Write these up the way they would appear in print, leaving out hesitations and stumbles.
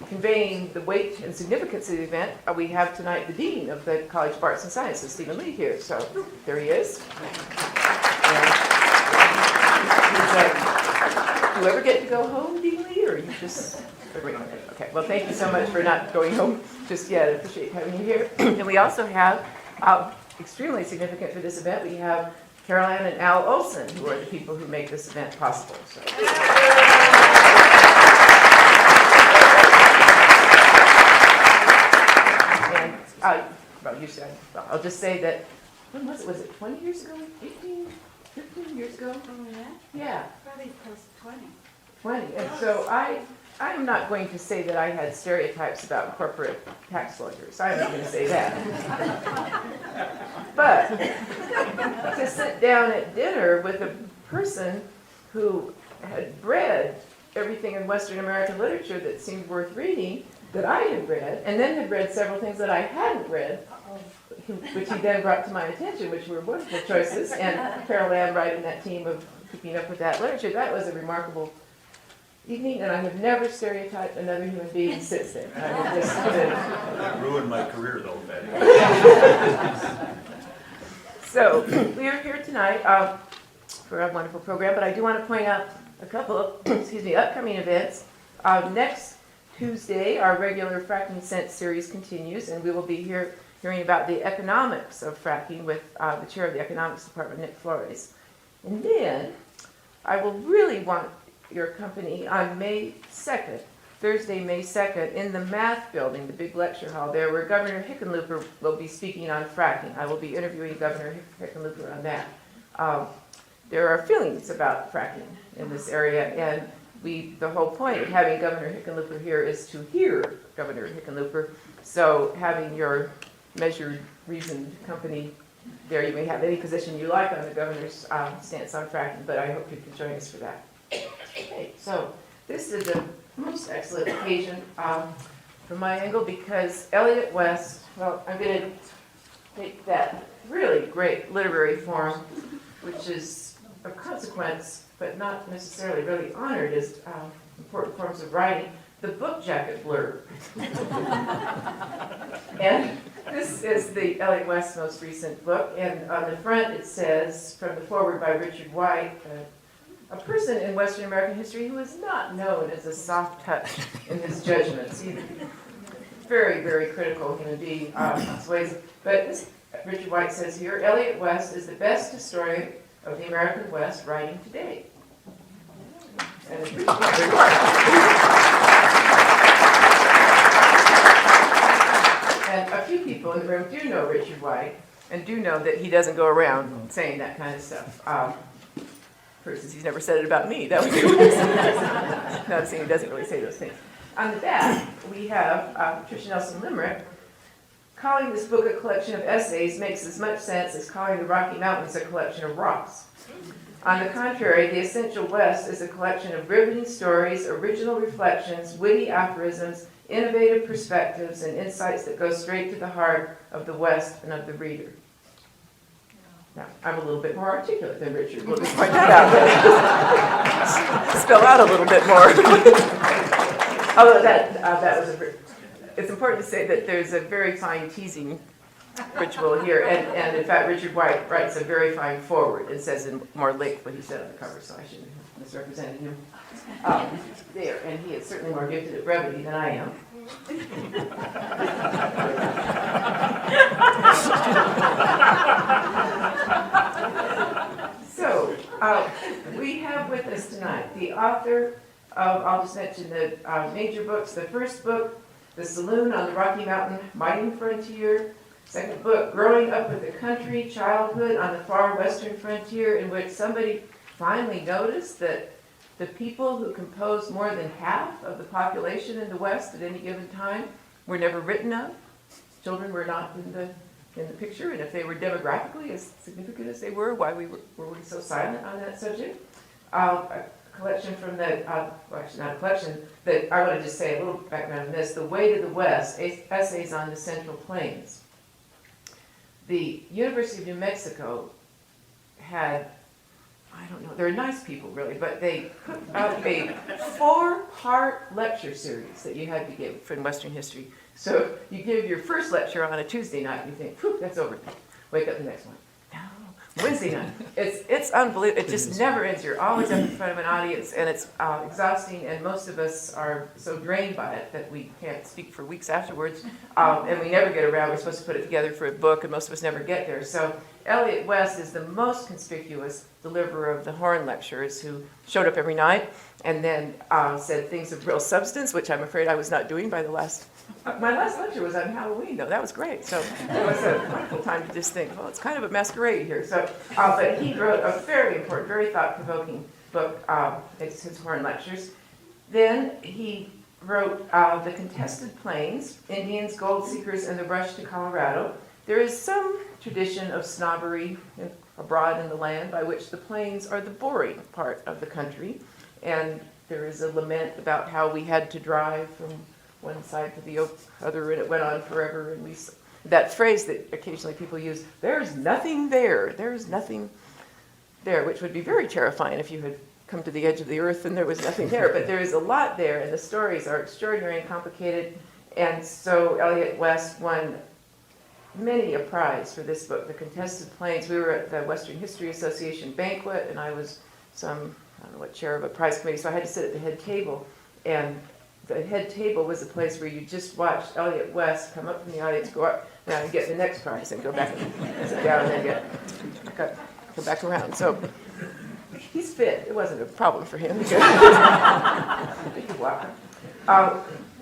conveying the weight and significance of the event, we have tonight the Dean of the College of Arts and Sciences, Stephen Lee, here. So there he is. Do you ever get to go home, Dean Lee, or you just... Okay, well, thank you so much for not going home just yet. I appreciate having you here. And we also have, extremely significant for this event, we have Carol Ann and Al Olson, who are the people who make this event possible. So. And I'll just say that, when was it? Was it 20 years ago? 15 years ago? Oh, yeah? Yeah. Probably close to 20. 20. And so I'm not going to say that I had stereotypes about corporate tax lawyers. I'm not going to say that. But to sit down at dinner with a person who had read everything in Western American literature that seemed worth reading, that I had read, and then had read several things that I hadn't read, which he then brought to my attention, which were wonderful choices, and Carol Ann right in that team of keeping up with that literature. That was a remarkable evening, and I have never stereotyped another human being since then. That ruined my career, though, Betty. So, we are here tonight for a wonderful program, but I do want to point out a couple of upcoming events. Next Tuesday, our regular Fracking Sense series continues, and we will be hearing about the economics of fracking with the chair of the economics department, Nick Flores. And then, I will really want your company on May 2nd, Thursday, May 2nd, in the math building, the big lecture hall there, where Governor Hickenlooper will be speaking on fracking. I will be interviewing Governor Hickenlooper on that. There are feelings about fracking in this area, and the whole point of having Governor Hickenlooper here is to hear Governor Hickenlooper. So having your measured, reasoned company there, you may have any position you like on the governor's stance on fracking, but I hope you can join us for that. Okay, so this is a most excellent occasion from my angle because Elliott West, well, I'm going to take that really great literary form, which is of consequence, but not necessarily really honored as important forms of writing, the book jacket blurb. And this is the Elliott West's most recent book, and on the front it says, from the foreword by Richard White, a person in Western American history who is not known as a soft touch in his judgments. He's very, very critical human being in his ways. But this, Richard White says here, Elliott West is the best historian of the American West writing today. And a few people in the room do know Richard White and do know that he doesn't go around saying that kind of stuff. For instance, he's never said it about me. That was noticing he doesn't really say those things. On the back, we have Patricia Nelson Limerick. Calling this book a collection of essays makes as much sense as calling the Rocky Mountains a collection of rocks. On the contrary, the Essential West is a collection of riveting stories, original reflections, witty aphorisms, innovative perspectives, and insights that go straight to the heart of the West and of the reader. Now, I'm a little bit more articulate than Richard. We'll just point that out. Spell out a little bit more. Although that was it's important to say that there's a very fine teasing ritual here, and in fact, Richard White writes a very fine foreword and says in more length what he said on the cover, so I shouldn't have misrepresented him there. And he is certainly more gifted at brevity than I am. So, we have with us tonight the author of, I'll just mention the major books. The first book, The Saloon on the Rocky Mountain Mining Frontier. Second book, Growing Up with the Country, Childhood on the Far Western Frontier, in which somebody finally noticed that the people who compose more than half of the population in the West at any given time were never written of. Children were not in the picture, and if they were demographically as significant as they were, why were we so silent on that subject? A collection from the, well, actually not a collection, but I want to just say a little background on this. The Way to the West, Essays on the Central Plains. The University of New Mexico had I don't know, they're nice people really, but they put out a 4-part lecture series that you had to give for Western history. So you give your first lecture on a Tuesday night and you think, whew, that's over. Wake up the next one. No, Wednesday night. It's unbelievable. It just never ends. You're always up in front of an audience and it's exhausting, and most of us are so drained by it that we can't speak for weeks afterwards, and we never get around. We're supposed to put it together for a book and most of us never get there. So Elliott West is the most conspicuous deliverer of the horn lectures, who showed up every night and then said things of real substance, which I'm afraid I was not doing by the last. My last lecture was on Halloween, though. That was great. So it was a wonderful time to just think, well, it's kind of a masquerade here. So, but he wrote a very important, very thought-provoking book. It's his horn lectures. Then he wrote The Contested Plains, Indians, Gold Seekers, and the Rush to Colorado. There is some tradition of snobbery abroad in the land by which the plains are the boring part of the country. And there is a lament about how we had to drive from one side to the other, and it went on forever. And that phrase that occasionally people use, there's nothing there, there's nothing there, which would be very terrifying if you had come to the edge of the earth and there was nothing there. But there is a lot there, and the stories are extraordinary and complicated. And so Elliott West won many a prize for this book, The Contested Plains. We were at the Western History Association banquet, and I was I don't know what, chair of a prize committee, so I had to sit at the head table. And the head table was a place where you just watched Elliott West come up from the audience, go up now and get the next prize, and go back and sit down, and then come back around. So he's fit. It wasn't a problem for him. He could walk.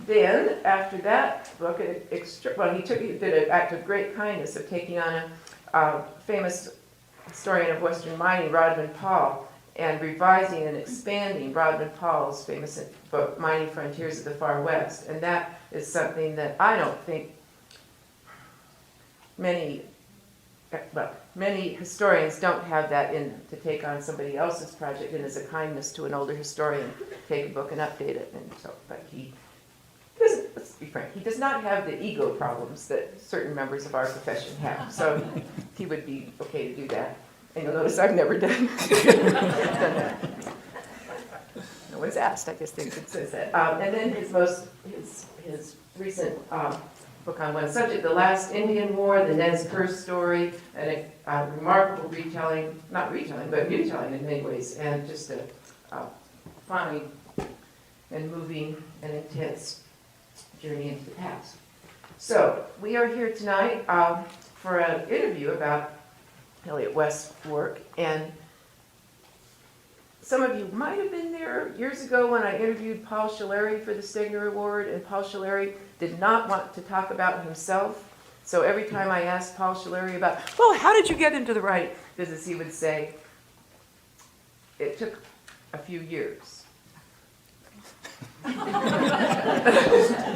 Then, after that book, he did an act of great kindness of taking on a famous historian of Western mining, Rodman Paul, and revising and expanding Rodman Paul's famous book, Mining Frontiers of the Far West. And that is something that I don't think many historians don't have that in them, to take on somebody else's project and as a kindness to an older historian, take a book and update it. And so, but he doesn't, let's be frank, he does not have the ego problems that certain members of our profession have. So he would be okay to do that. And you'll notice I've never done that. No one's asked, I guess they could say that. And then his recent book on one subject, The Last Indian War, the Nez Perce Story, and a remarkable retelling, not retelling, but retelling in many ways, and just a funny and moving and intense journey into the past. So we are here tonight for an interview about Elliott West's work, and some of you might have been there years ago when I interviewed Paul Schilleri for the Stegner Award, and Paul Schilleri did not want to talk about himself. So every time I asked Paul Schilleri about, well, how did you get into the writing business, he would say, it took a few years.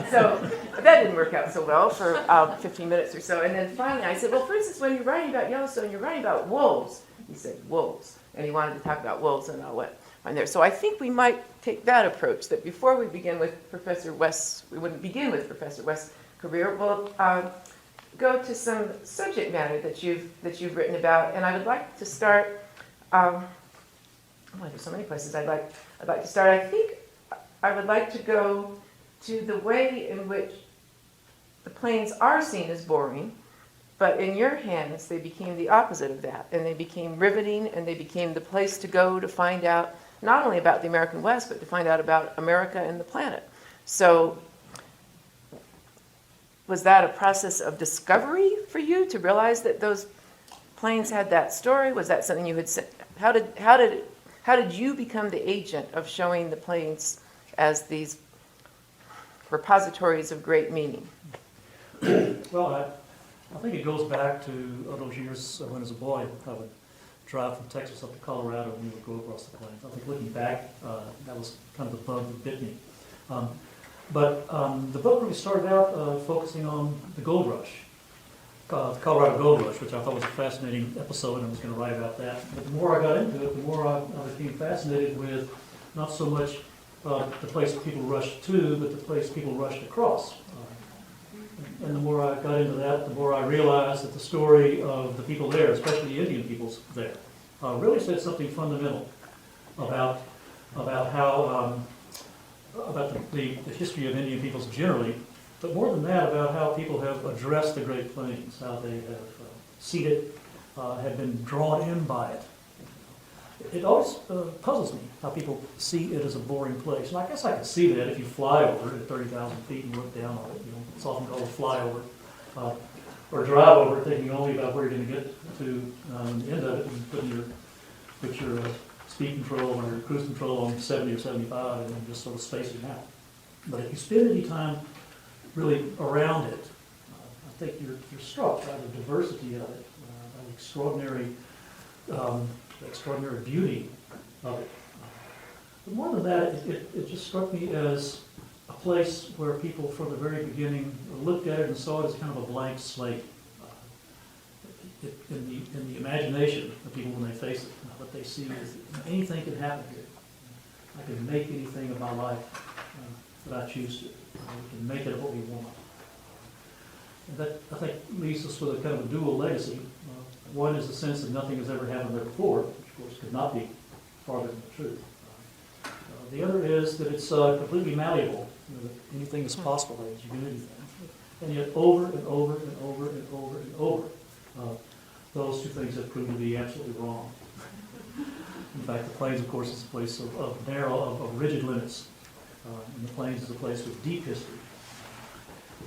So that didn't work out so well for 15 minutes or so. And then finally I said, well, for instance, when you're writing about Yellowstone, you're writing about wolves. He said, wolves. And he wanted to talk about wolves, and I went on there. So I think we might take that approach, that before we begin with Professor West's, we wouldn't begin with Professor West's career. We'll go to some subject matter that you've written about. And I would like to start, there's so many places I'd like to start. I think I would like to go to the way in which the plains are seen as boring, but in your hands they became the opposite of that, and they became riveting, and they became the place to go to find out not only about the American West, but to find out about America and the planet. So was that a process of discovery for you to realize that those plains had that story? Was that something you had said? How did you become the agent of showing the plains as these repositories of great meaning? Well, I think it goes back to those years when as a boy I would drive from Texas up to Colorado and we would go across the plains. I think looking back, that was kind of the bug that bit me. But the book really started out focusing on the gold rush, the Colorado Gold Rush, which I thought was a fascinating episode, and I was going to write about that. But the more I got into it, the more I became fascinated with not so much the place people rushed to, but the place people rushed across. And the more I got into that, the more I realized that the story of the people there, especially the Indian peoples there, really said something fundamental about how about the history of Indian peoples generally, but more than that, about how people have addressed the Great Plains, how they have seen it, have been drawn in by it. It always puzzles me how people see it as a boring place. And I guess I can see that if you fly over it at 30,000 feet and look down on it. You know, it's often called a flyover. Or drive over thinking only about where you're going to get to the end of it and put your speed control or your cruise control on 70 or 75 and then just sort of space it out. But if you spend any time really around it, I think you're struck by the diversity of it, by the extraordinary beauty of it. But more than that, it just struck me as a place where people from the very beginning looked at it and saw it as kind of a blank slate. In the imagination of people when they face it, what they see is anything can happen here. I can make anything of my life that I choose to. We can make it what we want. And that, I think, leaves us with a kind of a dual legacy. One is the sense that nothing has ever happened there before, which of course could not be farther than the truth. The other is that it's completely malleable. You know, that anything is possible as you do anything. And yet over and over and over and over and over, those two things have proven to be absolutely wrong. In fact, the Plains, of course, is a place of rigid limits. And the Plains is a place with deep history.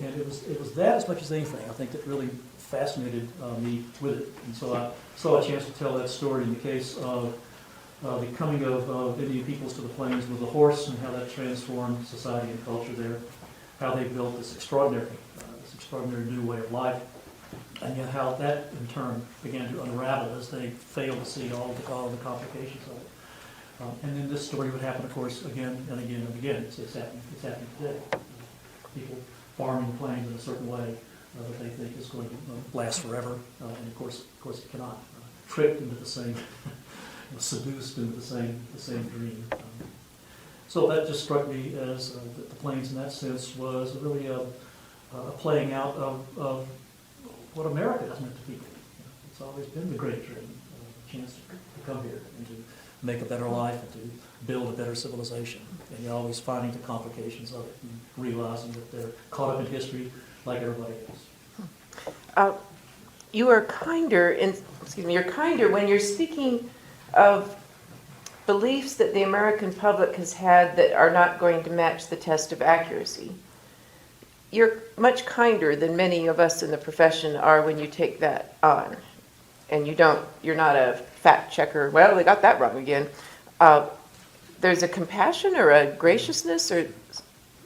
And it was that as much as anything, I think, that really fascinated me with it. And so I saw a chance to tell that story in the case of the coming of Indian peoples to the Plains with the horse and how that transformed society and culture there, how they built this extraordinary new way of life, and yet how that in turn began to unravel as they failed to see all the complications of it. And then this story would happen, of course, again and again and again. It's happening today. People farming the Plains in a certain way that they think is going to last forever, and of course it cannot. Tricked into the same, seduced into the same dream. So that just struck me as that the Plains, in that sense, was really a playing out of what America has meant to people. It's always been the great dream, a chance to come here and to make a better life and to build a better civilization. And you're always finding the complications of it and realizing that they're caught up in history like everybody else. You're kinder when you're speaking of beliefs that the American public has had that are not going to match the test of accuracy. You're much kinder than many of us in the profession are when you take that on. And you're not a fact checker, well, they got that wrong again. There's a compassion or a graciousness,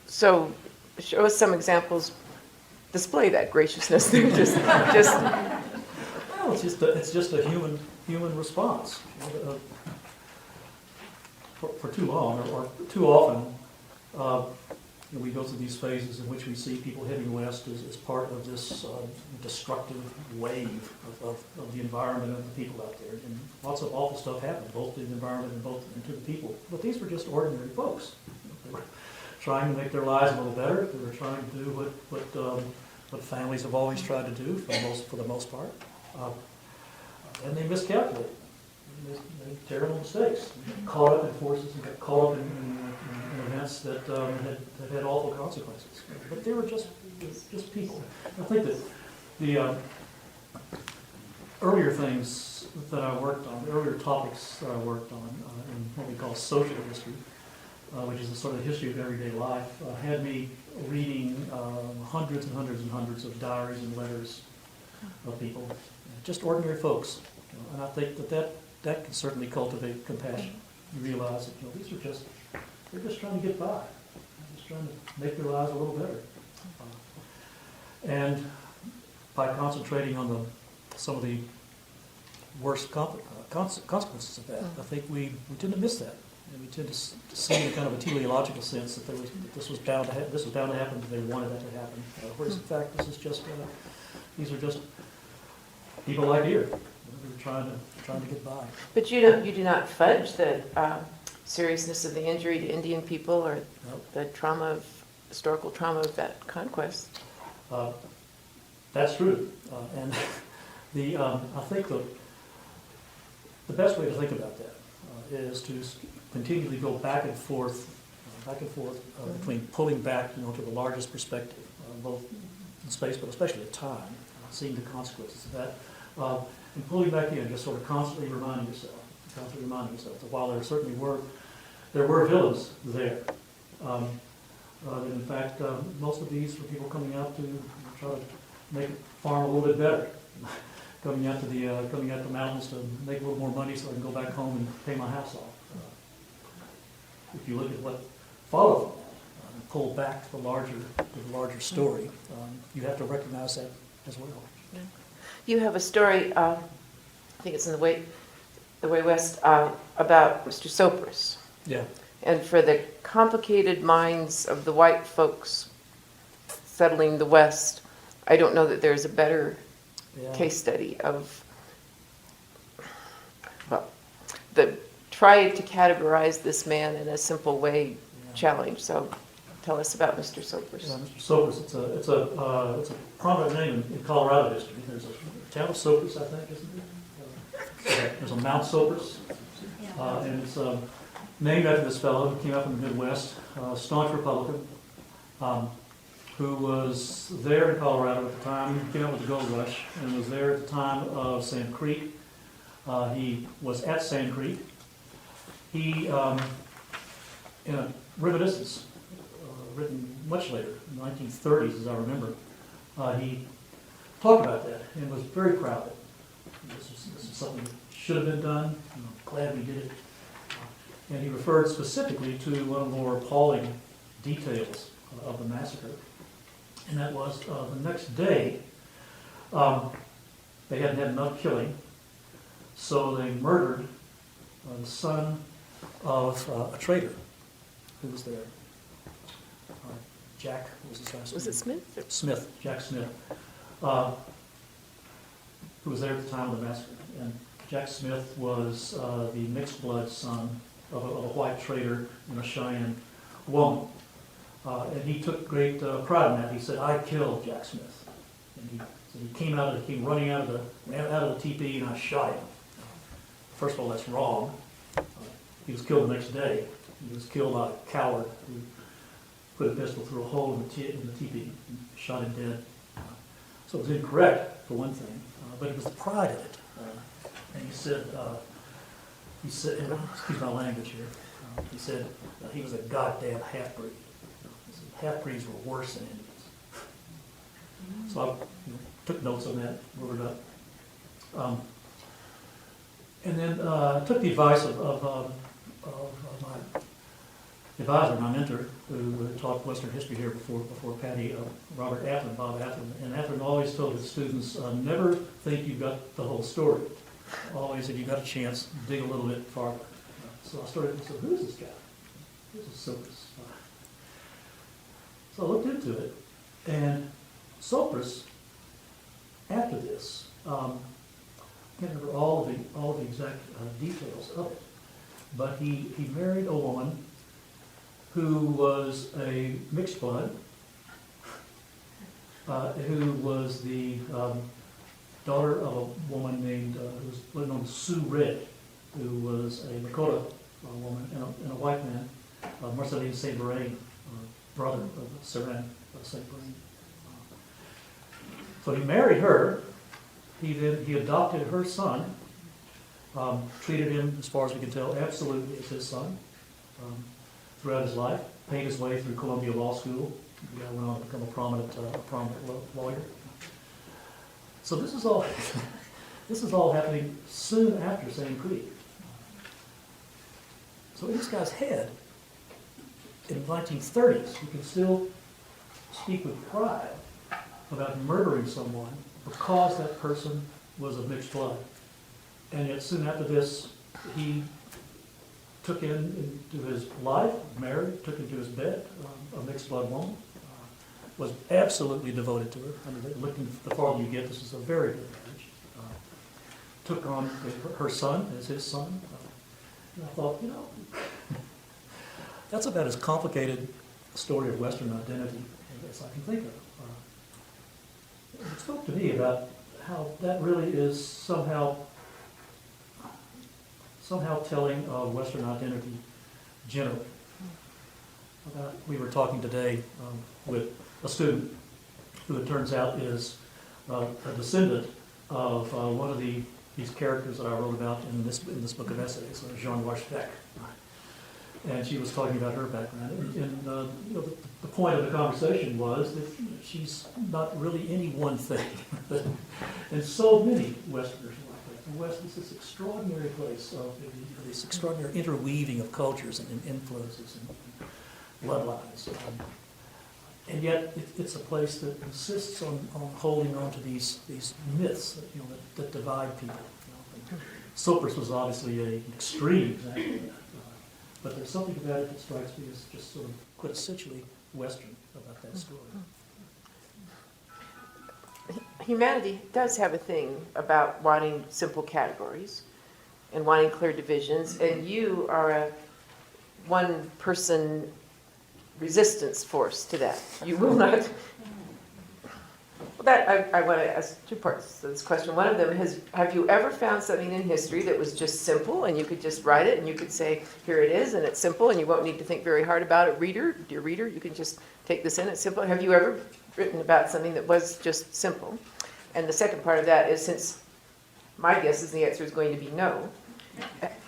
so show us some examples, display that graciousness. They're just. Well, it's just a human response. For too long or too often, we go through these phases in which we see people heading west as part of this destructive wave of the environment and the people out there. And lots of awful stuff happened, both to the environment and to the people. But these were just ordinary folks. They were trying to make their lives a little better. They were trying to do what families have always tried to do for the most part. And they miscalculated. They made terrible mistakes. They got caught up in forces and got caught up in events that had awful consequences. But they were just people. I think that the earlier things that I worked on, the earlier topics that I worked on in what we call social history, which is the sort of history of everyday life, had me reading hundreds and hundreds and hundreds of diaries and letters of people, just ordinary folks. And I think that can certainly cultivate compassion. You realize that these are they're just trying to get by. They're just trying to make their lives a little better. And by concentrating on some of the worst consequences of that, I think we tend to miss that. And we tend to see in kind of a teleological sense that this was bound to happen because they wanted that to happen. Whereas in fact, these are just people like here. They're trying to get by. But you do not fudge the seriousness of the injury to Indian people or the historical trauma of that conquest. That's true. And I think the best way to think about that is to continually go back and forth between pulling back, to the largest perspective, both in space, but especially in time, seeing the consequences of that, and pulling back in, just sort of constantly reminding yourself that while there certainly were villains there, that in fact most of these were people coming out to try to make the farm a little bit better, coming out to the mountains to make a little more money so I can go back home and pay my house off. If you look at what followed from that, and pull back to the larger story, you have to recognize that as well. You have a story, I think it's in the Way West, about Mr. Sopers. Yeah. And for the complicated minds of the white folks settling the West, I don't know that there's a better case study of, well, try to categorize this man in a simple way challenge. So tell us about Mr. Sopers. Yeah, Mr. Sopers, it's a prominent name in Colorado history. There's a town of Sopers, I think, isn't there? There's a Mount Sopers, and it's named after this fellow who came up in the Midwest, staunch Republican, who was there in Colorado at the time. He came up with the gold rush and was there at the time of Sand Creek. He was at Sand Creek. He, in a reminiscence written much later, in the 1930s, as I remember, he talked about that and was very proud of it. This is something that should have been done. I'm glad we did it. And he referred specifically to one of the more appalling details of the massacre. And that was the next day, they hadn't had enough killing, so they murdered the son of a trader who was there. Jack, what was his last name? Was it Smith? Smith, Jack Smith, who was there at the time of the massacre. And Jack Smith was the mixed blood son of a white trader and a Cheyenne woman. And he took great pride in that. He said, "I killed Jack Smith." And he came running out of the teepee, and I shot him. First of all, that's wrong. He was killed the next day. He was killed by a coward who put a pistol through a hole in the teepee and shot him dead. So it was incorrect, for one thing, but it was the pride of it. And he said, excuse my language here, he said he was a goddamn half-breed. Half-breeds were worse than Indians. So I took notes on that, wrote it up. And then took the advice of my advisor, my mentor, who taught Western history here before Patty, Bob Atherton. And Atherton always told his students, never think you've got the whole story. Always, if you got a chance, dig a little bit farther. So I started to say, who's this guy? Who's this Sopers? So I looked into it, and Sopers, after this, I can't remember all of the exact details of it, but he married a woman who was a mixed blood, who was the daughter of a woman named, who was known as Sue Red, who was a Lakota woman and a white man, Marceline St. Vrain, brother of Saran St. Vrain. So he married her. He adopted her son, treated him, as far as we can tell, absolutely as his son throughout his life. Paid his way through Columbia Law School. He went on to become a prominent lawyer. So this is all happening soon after Sand Creek. So in this guy's head, in the 1930s, you can still speak with pride about murdering someone because that person was of mixed blood. And yet soon after this, he took into his life, married, took into his bed a mixed blood woman, was absolutely devoted to her. I mean, looking the farther you get, this is a very good marriage. Took on her son as his son. And I thought, that's about as complicated a story of Western identity as I can think of. It spoke to me about how that really is somehow somehow telling of Western identity generally. We were talking today with a student who it turns out is a descendant of one of these characters that I wrote about in this book of essays, Jean Warschbeck. And she was talking about her background. And the point of the conversation was that she's not really any one thing. And so many Westerners are like that. The West is this extraordinary place of this extraordinary interweaving of cultures and influences and bloodlines. And yet it's a place that insists on holding on to these myths that divide people. Sopers was obviously an extreme example of that. But there's something about it that strikes me as just sort of quintessentially Western about that story. Humanity does have a thing about wanting simple categories and wanting clear divisions, and you are a one-person resistance force to that. You will not. I want to ask two parts to this question. One of them is, have you ever found something in history that was just simple and you could just write it and you could say, here it is, and it's simple and you won't need to think very hard about it? Dear reader, you can just take this in, it's simple. Have you ever written about something that was just simple? And the second part of that is, since my guess is the answer is going to be no,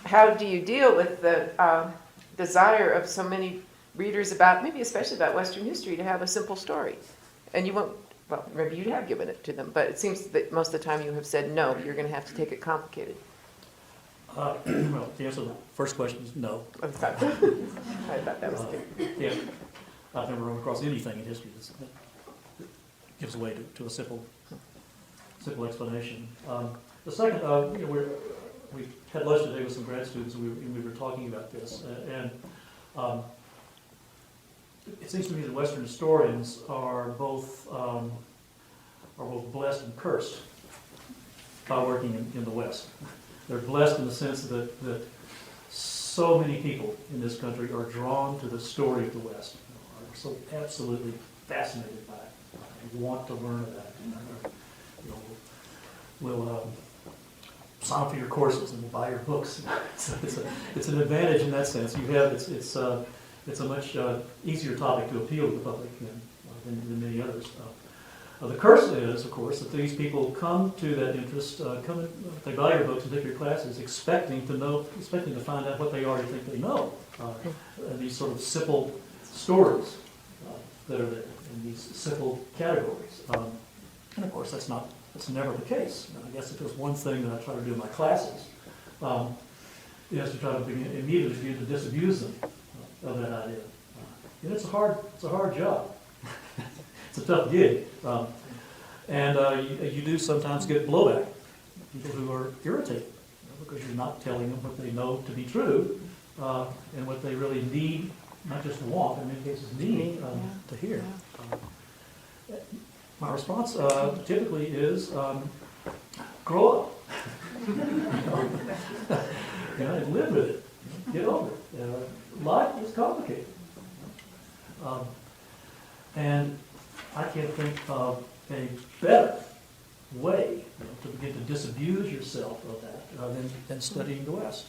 how do you deal with the desire of so many readers about, maybe especially about Western history, to have a simple story? And you won't. Well, maybe you have given it to them, but it seems that most of the time you have said no, you're going to have to take it complicated. Well, the answer to the first question is no. I thought that was good. Yeah, I've never run across anything in history that gives way to a simple explanation. The second, we had lunch today with some grad students, and we were talking about this, and it seems to me that Western historians are both blessed and cursed by working in the West. They're blessed in the sense that so many people in this country are drawn to the story of the West, are so absolutely fascinated by it, and want to learn about it. Will sign up for your courses and will buy your books. So it's an advantage in that sense. You have it's a much easier topic to appeal to the public than many others. The curse is, of course, that these people come to that interest, they buy your books and take your classes, expecting to find out what they already think they know. And these sort of simple stories that are there in these simple categories. And of course, that's never the case. I guess if there's one thing that I try to do in my classes, is to try to immediately begin to disabuse them of that idea. And it's a hard job. It's a tough gig. And you do sometimes get blowback. People who are irritated because you're not telling them what they know to be true and what they really need, not just want, in many cases need to hear. My response typically is, grow up. And live with it. Get over it. Life is complicated. And I can't think of a better way to begin to disabuse yourself of that than studying the West.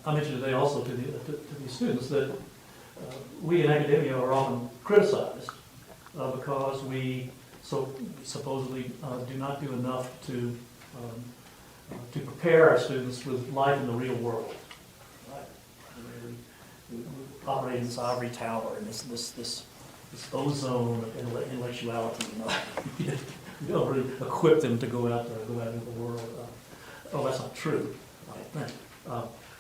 I mentioned today also to these students that we in academia are often criticized because we supposedly do not do enough to prepare our students with life in the real world. Right? We operate in this ivory tower and this ozone of intellectuality. You don't really equip them to go out into the world. That's not true, I think.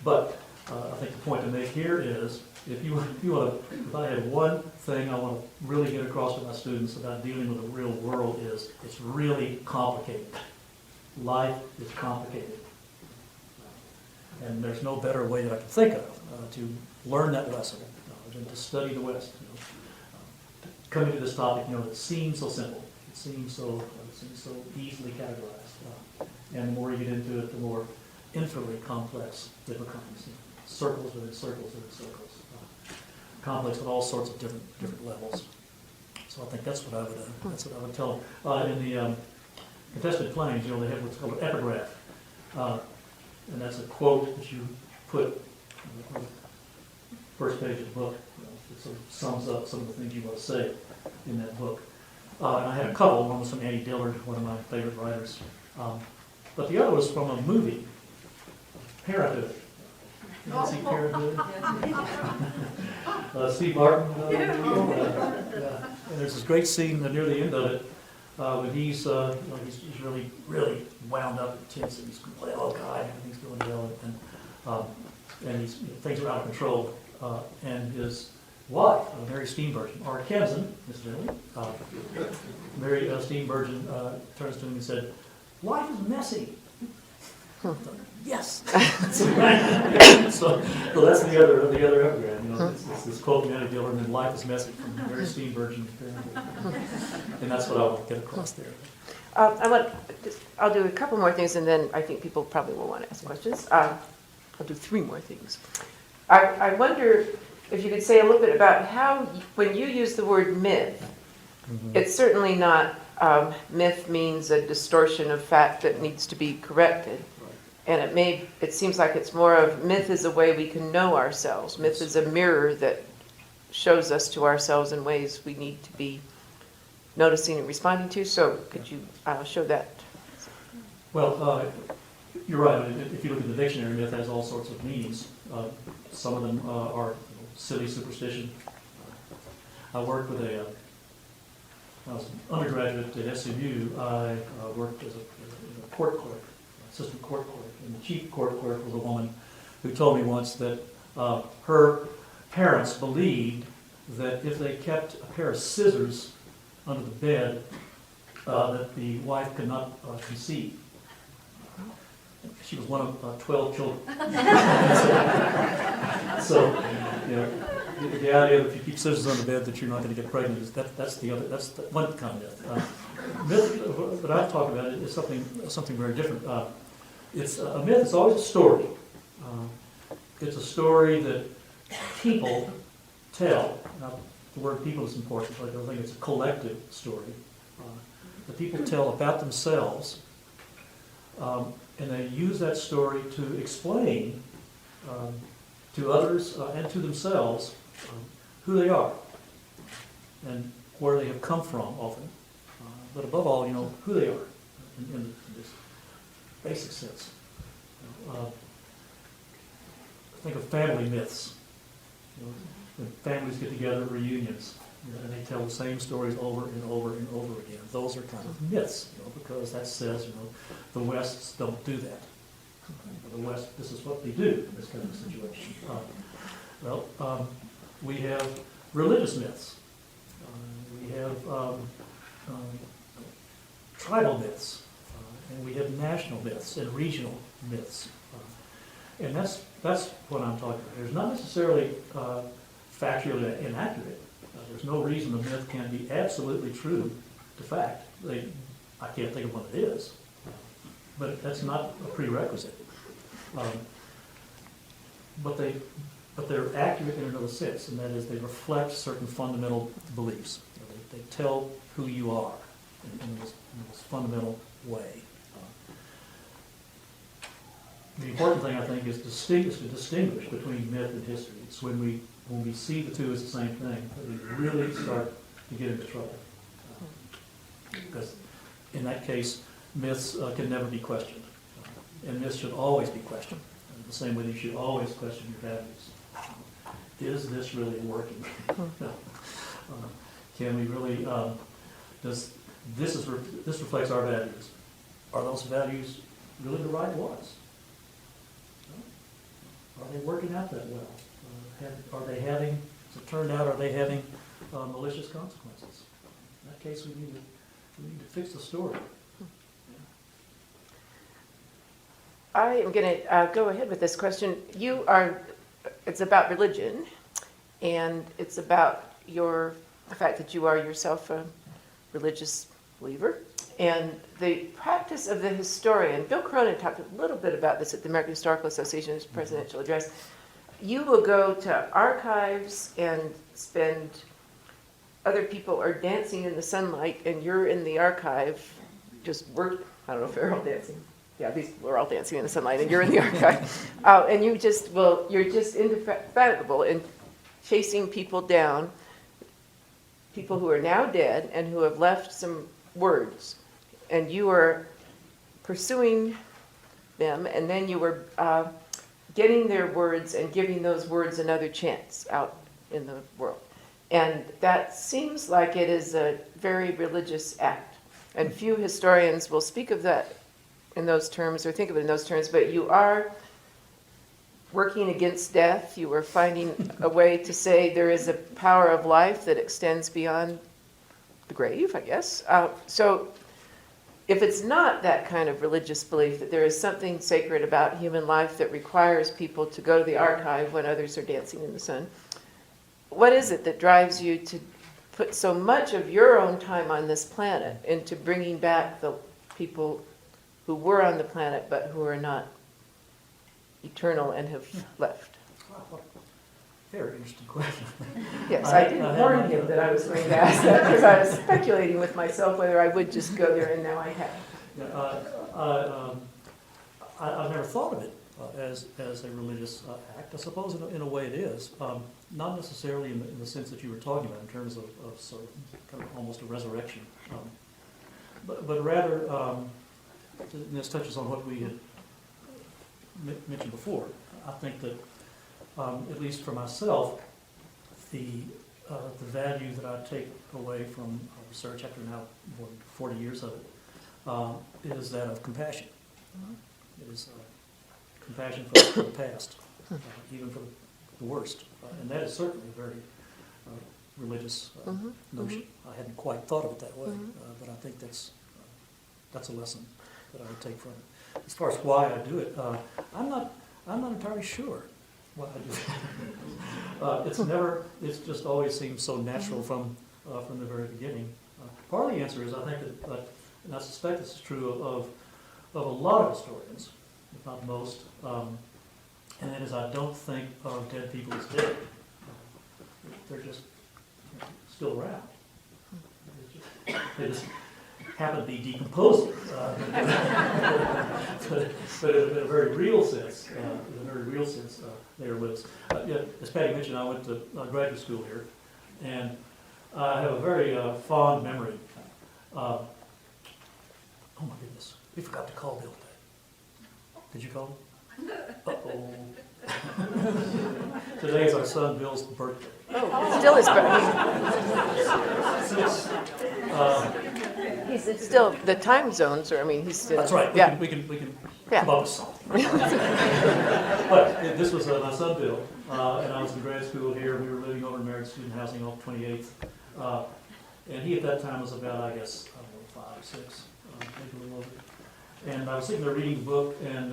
But I think the point to make here is, if I had one thing I want to really get across to my students about dealing with the real world is, it's really complicated. Life is complicated. And there's no better way that I can think of to learn that lesson than to study the West. Coming to this topic, that seems so simple. It seems so easily categorized. And the more you get into it, the more infinitely complex it becomes. Circles within circles within circles. Complex at all sorts of different levels. So I think that's what I would tell them. In the contested claims, they have what's called an epigraph. And that's a quote that you put on the first page of the book. It sort of sums up some of the things you want to say in that book. And I had a couple. One was from Annie Dillard, one of my favorite writers. But the other was from a movie, Parenthood. You can see Parenthood. Steve Martin. And there's this great scene near the end of it when he's really, really wound up and tense, and he's going, oh God, everything's going well, and things are out of control. And his wife, Mary Steenburgen, or Kenson, incidentally, Mary Steenburgen turns to him and said, "Life is messy." Yes. so that's the other epigram. It's this quote from Annie Dillard, and then "Life is messy" from Mary Steenburgen, and that's what I want to get across there. I'll do a couple more things, and then I think people probably will want to ask questions. I'll do 3 more things. I wonder if you could say a little bit about how, when you use the word myth, it's certainly not, myth means a distortion of fact that needs to be corrected. And it seems like it's more of, myth is a way we can know ourselves. Myth is a mirror that shows us to ourselves in ways we need to be noticing and responding to. So could you show that? Well, you're right. If you look at the dictionary, myth has all sorts of meanings. Some of them are silly superstition. I worked with when I was an undergraduate at SMU, I worked as a court clerk, assistant court clerk. And the chief court clerk was a woman who told me once that her parents believed that if they kept a pair of scissors under the bed, that the wife could not conceive. She was one of 12 children. So, the idea that if you keep scissors on the bed that you're not going to get pregnant, that's the one kind of myth. Myth that I talk about is something very different. It's a myth. It's always a story. It's a story that people tell. Now, the word "people" is important. I think it's a collective story that people tell about themselves. And they use that story to explain to others and to themselves who they are and where they have come from often. But above all, who they are in this basic sense. Think of family myths. When families get together at reunions, and they tell the same stories over and over and over again. Those are kind of myths, because that says, the Wests don't do that. The West, this is what they do in this kind of situation. We have religious myths. We have tribal myths. And we have national myths and regional myths. And that's what I'm talking about. There's not necessarily factually inaccurate. There's no reason a myth can be absolutely true to fact. I can't think of what it is, but that's not a prerequisite. But they're accurate in another sense, and that is they reflect certain fundamental beliefs. They tell who you are in this fundamental way. The important thing, I think, is to distinguish between myth and history. It's when we see the two as the same thing that we really start to get into trouble. Because in that case, myths can never be questioned. And myths should always be questioned. The same way you should always question your values. Is this really working? Can we really, this reflects our values. Are those values really the right ones? Are they working out that well? Are they having, as it turned out, are they having malicious consequences? In that case, we need to fix the story. I am going to go ahead with this question. It's about religion, and it's about the fact that you are yourself a religious believer. And the practice of the historian, Bill Cronin talked a little bit about this at the American Historical Association's presidential address. You will go to archives and other people are dancing in the sunlight, and you're in the archive just I don't know, feral dancing. Yeah, these people are all dancing in the sunlight, and you're in the archive. And you're just indefatigable in chasing people down, people who are now dead and who have left some words. And you are pursuing them, and then you were getting their words and giving those words another chance out in the world. And that seems like it is a very religious act. And few historians will speak of that in those terms or think of it in those terms, but you are working against death. You are finding a way to say there is a power of life that extends beyond the grave, I guess. So if it's not that kind of religious belief that there is something sacred about human life that requires people to go to the archive when others are dancing in the sun, what is it that drives you to put so much of your own time on this planet into bringing back the people who were on the planet but who are not eternal and have left? Very interesting question. Yes, I did warn him that I was going to ask that because I was speculating with myself whether I would just go there, and now I have. Yeah, I've never thought of it as a religious act. I suppose in a way it is. Not necessarily in the sense that you were talking about in terms of sort of kind of almost a resurrection. But rather, this touches on what we had mentioned before. I think that, at least for myself, the value that I take away from research after now more than 40 years of it is that of compassion. It is compassion for the past, even for the worst. And that is certainly a very religious notion. I hadn't quite thought of it that way, but I think that's a lesson that I would take from it. As far as why I do it, I'm not entirely sure why I do it. It's just always seemed so natural from the very beginning. Part of the answer is I think that, and I suspect this is true of a lot of historians, if not most, and that is I don't think of dead people as dead. They're just still around. They just happen to be decomposing, but in a very real sense, they are with us. Yeah, as Patty mentioned, I went to graduate school here, and I have a very fond memory. Oh my goodness, we forgot to call Bill today. Did you call him? Uh-oh. Today is our son Bill's birthday. Oh, it's still his birthday. It's still, the time zones are, I mean, he's still. That's right, we can come up with something. But this was my son Bill, and I was in grad school here. We were living over in Merit Student Housing off 28th. And he at that time was about, I guess, I don't know, 5 or 6, maybe a little over. And I was sitting there reading the book, and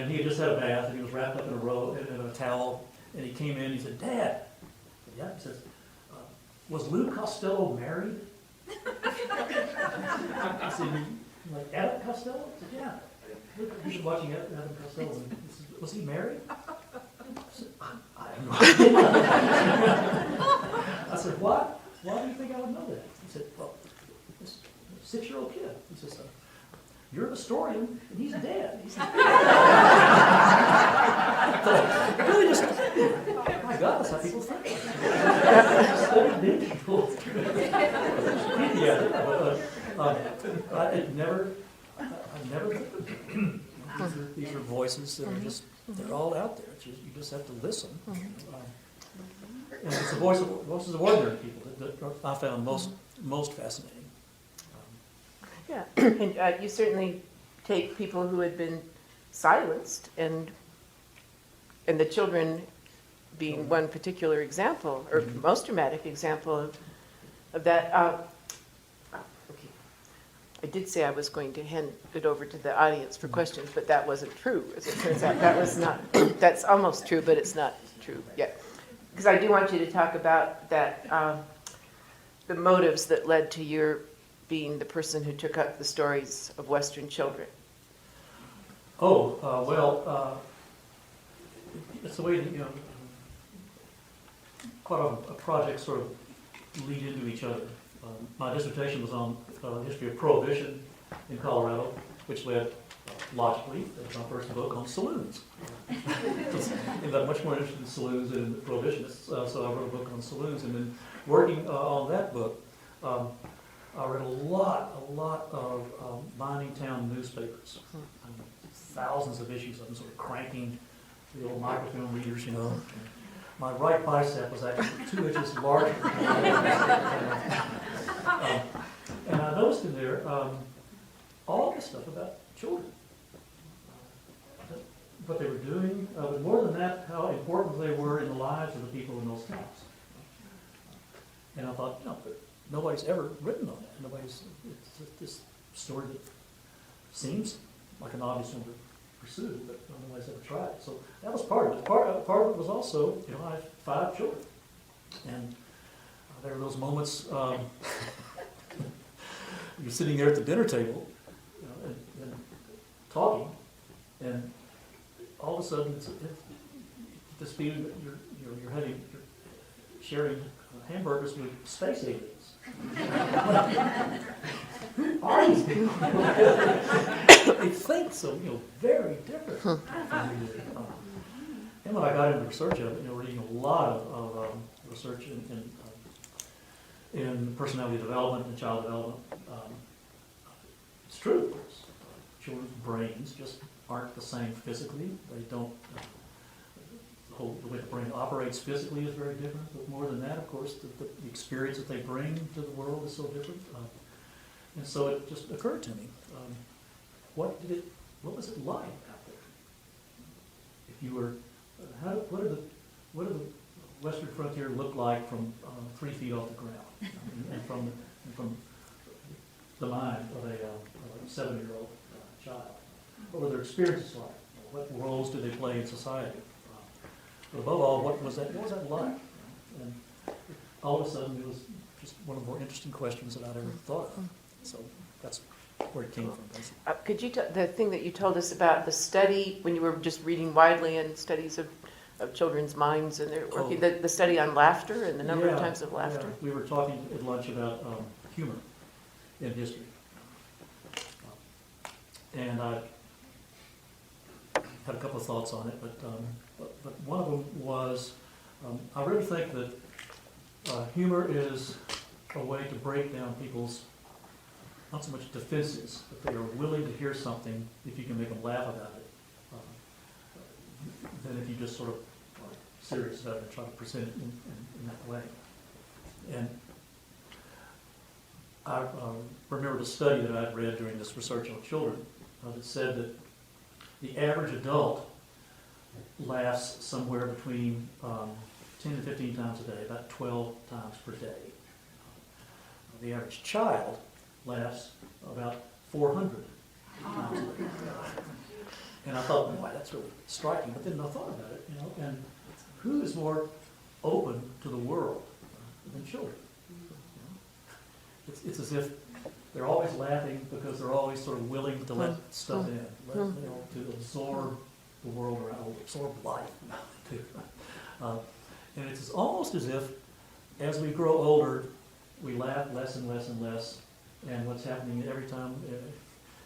he had just had a bath, and he was wrapped up in a towel, and he came in, and he said, "Dad." I said, "Yeah." He says, "Was Lou Costello married?" I said, "Like Abbott Costello?" He said, "Yeah." He was watching Abbott Costello, and he said, "Was he married?" I said, "I have no idea." I said, "Why do you think I would know that?" He said, "Well, this 6-year-old kid." He says, "You're a historian, and he's dead." He said, really just, my God, that's how people think. Study dead people. I've never these are voices that are just, they're all out there. It's just, you just have to listen. And it's the voices of ordinary people that I found most fascinating. Yeah, and you certainly take people who had been silenced, and the children being one particular example, or most dramatic example of that. Okay. I did say I was going to hand it over to the audience for questions, but that wasn't true, as it turns out. That was not, that's almost true, but it's not true yet. Because I do want you to talk about that, the motives that led to your being the person who took up the stories of Western children. It's the way that, quite a project sort of lead into each other. My dissertation was on the history of Prohibition in Colorado, which led logically, that's my first book on saloons. Ended up much more interested in saloons than in prohibitionists, so I wrote a book on saloons. And then working on that book, I read a lot of mining town newspapers. Thousands of issues of them, sort of cranking the old microfilm readers, you know. My right bicep was actually 2 inches larger. And I noticed in there all this stuff about children. What they were doing, but more than that, how important they were in the lives of the people in those towns. And I thought, you know, but nobody's ever written on that. It's this story that seems like an obvious one to pursue, but nobody's ever tried. So that was part of it. Part of it was also, you know, I have 5 children. And there were those moments, you're sitting there at the dinner table, you know, and talking, and all of a sudden, it's the speed that you're sharing hamburgers with space aliens. Who are these people? They think so, you know, very different from we do. And when I got into research of it, you know, reading a lot of research in personality development and child development, it's true, of course. Children's brains just aren't the same physically. They don't, the way the brain operates physically is very different. But more than that, of course, the experience that they bring to the world is so different. And so it just occurred to me, what was it like out there? If you were, what did the Western frontier look like from 3 feet off the ground, and from the mind of a 7-year-old child? What were their experiences like? What roles did they play in society? But above all, what was that like? And all of a sudden, it was just one of the more interesting questions that I'd ever thought of. So that's where it came from, basically. Could you the thing that you told us about the study when you were just reading widely in studies of children's minds and their working, the study on laughter and the number of times of laughter? Yeah. We were talking at lunch about humor in history. And I had a couple of thoughts on it, but one of them was, I really think that humor is a way to break down people's, not so much defenses, but they are willing to hear something if you can make them laugh about it, than if you just sort of are serious about it and try to present it in that way. And I remember the study that I'd read during this research on children that said that the average adult laughs somewhere between 10 to 15 times a day, about 12 times per day. The average child laughs about 400 times a day. And I thought, boy, that's really striking. But then I thought about it, you know, and who is more open to the world than children? It's as if they're always laughing because they're always sort of willing to let stuff in, you know, to absorb the world around, absorb life. And it's almost as if, as we grow older, we laugh less and less and less. And what's happening every time,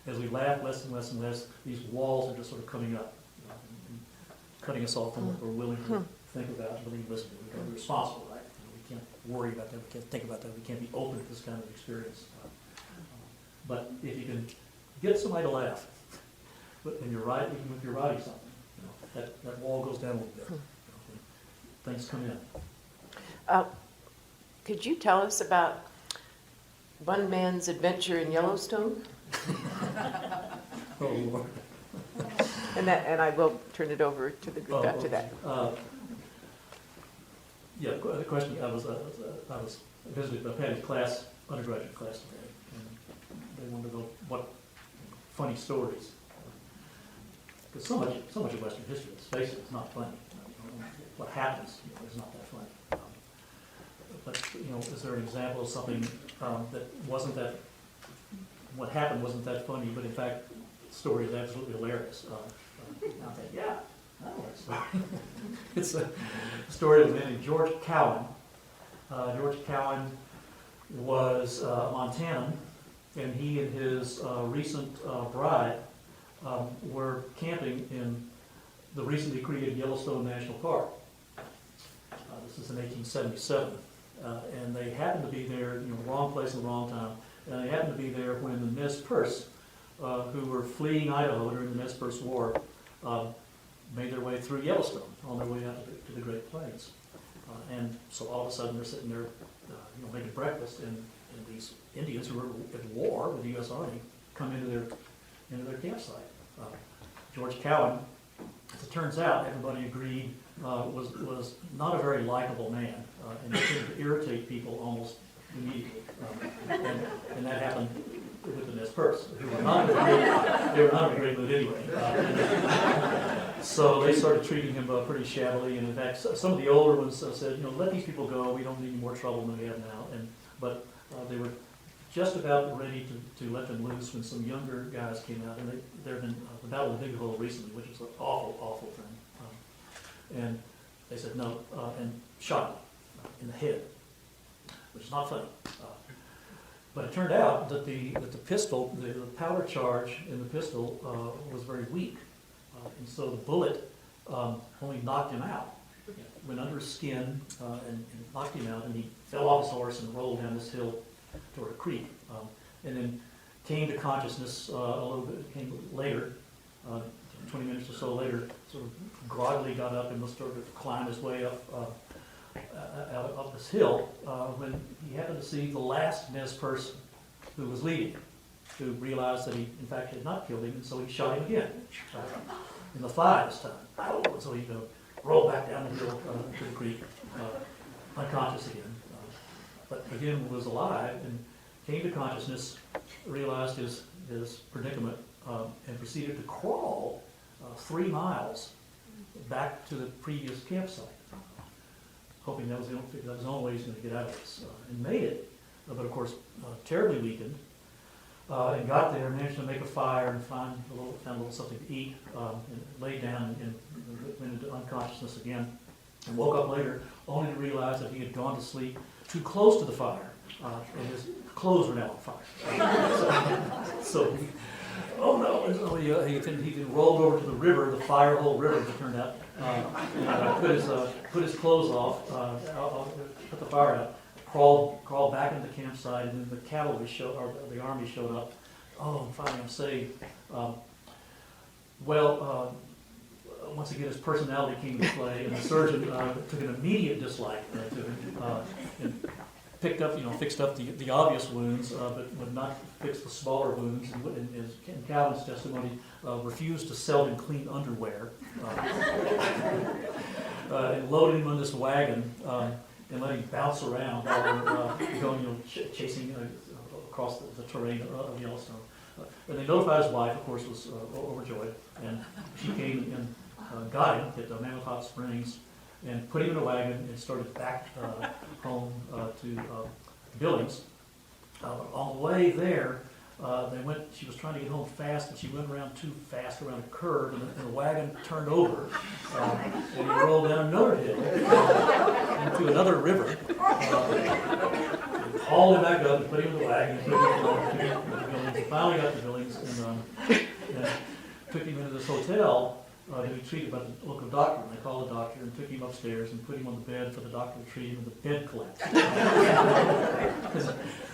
as we laugh less and less and less, these walls are just sort of coming up, and cutting us off from what we're willing to think about, believe, listen to. We've got to be responsible, right? We can't worry about that. We can't think about that. We can't be open to this kind of experience. But if you can get somebody to laugh, and you're right, even if you're writing something, you know, that wall goes down a little bit. You know, things come in. Could you tell us about one man's adventure in Yellowstone? Oh, Lord. And I will turn it over to the group after that. Yeah, the question, I was visited by Patty's class, undergraduate class today, and they wanted to know what funny stories. Because so much of Western history, let's face it, is not funny. What happens, you know, is not that funny. But, you know, is there an example of something that wasn't that, what happened wasn't that funny, but in fact, the story is absolutely hilarious. I think, yeah, I know that story. It's a story of a man named George Cowan. George Cowan was a Montanan, and he and his recent bride were camping in the recently created Yellowstone National Park. This is in 1877. And they happened to be there, wrong place at the wrong time. And they happened to be there when the Nez Perce, who were fleeing Idaho during the Nez Perce War, made their way through Yellowstone on their way out to the Great Plains. And so all of a sudden they're sitting there, making breakfast, and these Indians who were at war with the U.S. Army come into their campsite. George Cowan, as it turns out, everybody agreed, was not a very likable man, and he tended to irritate people almost immediately. And that happened with the Nez Perce, who were not in a great mood anyway. So they started treating him pretty shabbily, and in fact, some of the older ones said, let these people go. We don't need any more trouble than we have now. But they were just about ready to let them loose when some younger guys came out, and there had been the Battle of the Big Hole recently, which was an awful, awful thing. And they said no, and shot him in the head, which is not funny. But it turned out that the pistol, the powder charge in the pistol was very weak, and so the bullet only knocked him out. Went under his skin and knocked him out, and he fell off his horse and rolled down this hill toward a creek, and then came to consciousness a little bit. Came later, 20 minutes or so later, sort of groggily got up and started to climb his way up this hill when he happened to see the last Nez Perce who was leaving, who realized that he, in fact, had not killed him, and so he shot him again, in the thigh this time. So he rolled back down the hill to the creek, unconscious again. But again was alive and came to consciousness, realized his predicament, and proceeded to crawl 3 miles back to the previous campsite, hoping that was the only way he was going to get out of this, and made it. But of course, terribly weakened, and got there, managed to make a fire and found a little something to eat, and laid down and went into unconsciousness again, and woke up later only to realize that he had gone to sleep too close to the fire, and his clothes were now on fire. So oh no! And so he rolled over to the river, the Firehole River, as it turned out, and put his clothes off, put the fire out, crawled back into the campsite, and then the cavalry the army showed up. Oh, and finally I'm saved. Once again, his personality came to play, and the surgeon took an immediate dislike to him, and fixed up the obvious wounds, but would not fix the smaller wounds. And in Calvin's testimony, refused to sell him clean underwear, and loaded him on this wagon, and let him bounce around while they were going, chasing across the terrain of Yellowstone. And they notified his wife, of course, was overjoyed, and she came and got him at Mammoth Hot Springs and put him in a wagon and started back home to Billings. On the way there, she was trying to get home fast, and she went around too fast around a curve, and the wagon turned over, and he rolled down another hill into another river, and hauled him back up and put him in the wagon and took him to Billings. He finally got to Billings and took him into this hotel to be treated by the local doctor. And they called the doctor and took him upstairs and put him on the bed for the doctor to treat him, and the bed collapsed.